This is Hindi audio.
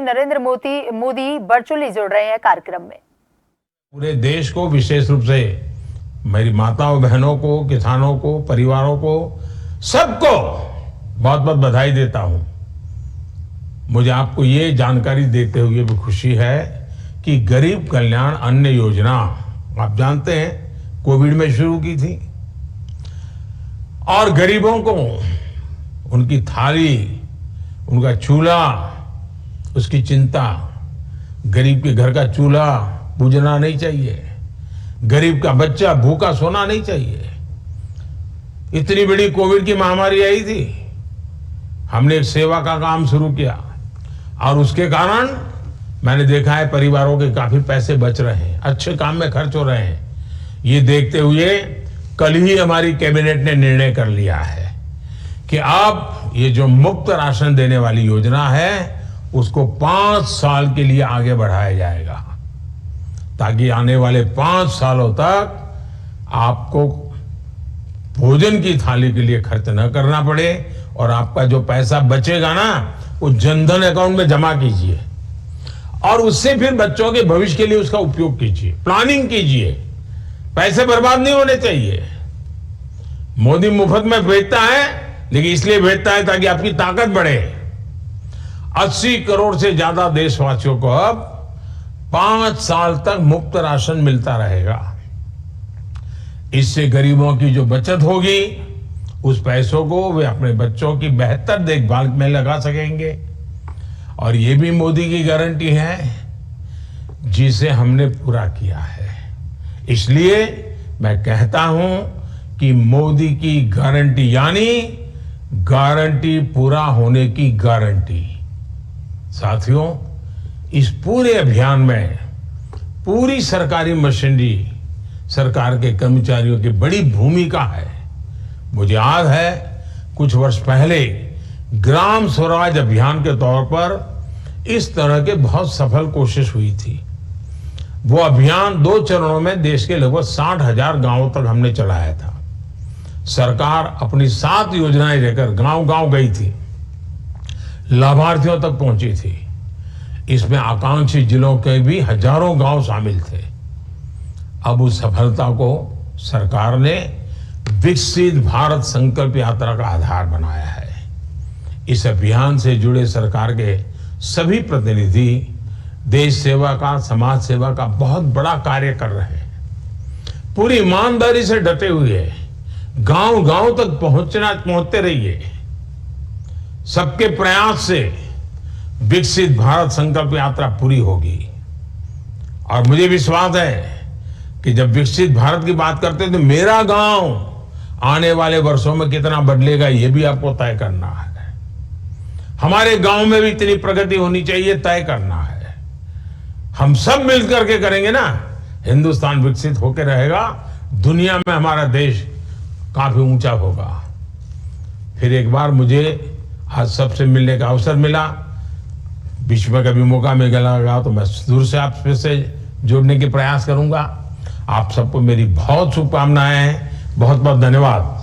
नरेंद्र मोदी वर्चुअली जुड़ रहे हैं कार्यक्रम में। पूरे देश को, विशेष रूप से मेरी माताओं बहनों को, किसानों को, परिवारों को, सबको बहुत बहुत बधाई देता हूं। मुझे आपको ये जानकारी देते हुए भी खुशी है कि गरीब कल्याण अन्न योजना आप जानते हैं कोविड में शुरू की थी और गरीबों को उनकी थाली, उनका चूल्हा, उसकी चिंता। गरीब के घर का चूल्हा बुझना नहीं चाहिए, गरीब का बच्चा भूखा सोना नहीं चाहिए। इतनी बड़ी कोविड की महामारी आई थी, हमने एक सेवा का काम शुरू किया और उसके कारण मैंने देखा है परिवारों के काफी पैसे बच रहे हैं, अच्छे काम में खर्च हो रहे हैं। ये देखते हुए कल ही हमारी कैबिनेट ने निर्णय कर लिया है कि अब ये जो मुफ्त राशन देने वाली योजना है उसको 5 साल के लिए आगे बढ़ाया जाएगा, ताकि आने वाले 5 सालों तक आपको भोजन की थाली के लिए खर्च न करना पड़े और आपका जो पैसा बचेगा ना वो जनधन अकाउंट में जमा कीजिए और उससे फिर बच्चों के भविष्य के लिए उसका उपयोग कीजिए, प्लानिंग कीजिए। पैसे बर्बाद नहीं होने चाहिए। मोदी मुफ्त में भेजता है, लेकिन इसलिए भेजता है ताकि आपकी ताकत बढ़े। 80 करोड़ से ज्यादा देशवासियों को अब 5 साल तक मुफ्त राशन मिलता रहेगा। इससे गरीबों की जो बचत होगी उस पैसों को वे अपने बच्चों की बेहतर देखभाल में लगा सकेंगे। और ये भी मोदी की गारंटी है जिसे हमने पूरा किया है। इसलिए मैं कहता हूं कि मोदी की गारंटी यानी गारंटी पूरा होने की गारंटी। साथियों, इस पूरे अभियान में पूरी सरकारी मशीनरी, सरकार के कर्मचारियों की बड़ी भूमिका है। मुझे याद है कुछ वर्ष पहले ग्राम स्वराज अभियान के तौर पर इस तरह के बहुत सफल कोशिश हुई थी। वो अभियान 2 चरणों में देश के लगभग 60,000 गांवों तक हमने चलाया था। सरकार अपनी 7 योजनाएं लेकर गांव-गांव गई थी, लाभार्थियों तक पहुंची थी। इसमें आकांक्षी जिलों के भी हजारों गांव शामिल थे। अब उस सफलता को सरकार ने विकसित भारत संकल्प यात्रा का आधार बनाया है। इस अभियान से जुड़े सरकार के सभी प्रतिनिधि देश सेवा का, समाज सेवा का बहुत बड़ा कार्य कर रहे हैं। पूरी ईमानदारी से डटे हुए गांव-गांव तक पहुंचते रहिए। सबके प्रयास से विकसित भारत संकल्प यात्रा पूरी होगी। और मुझे विश्वास है कि जब विकसित भारत की बात करते हैं तो मेरा गांव आने वाले वर्षों में कितना बदलेगा ये भी आपको तय करना है। हमारे गांव में भी इतनी प्रगति होनी चाहिए, तय करना है। हम सब मिलकर के करेंगे ना, हिंदुस्तान विकसित होकर रहेगा, दुनिया में हमारा देश काफी ऊंचा होगा। फिर एक बार मुझे आज सबसे मिलने का अवसर मिला, बीच में कभी मौका मिलेगा तो मैं दूर से आप से जुड़ने के प्रयास करूंगा। आप सबको मेरी बहुत शुभकामनाएं हैं। बहुत बहुत धन्यवाद।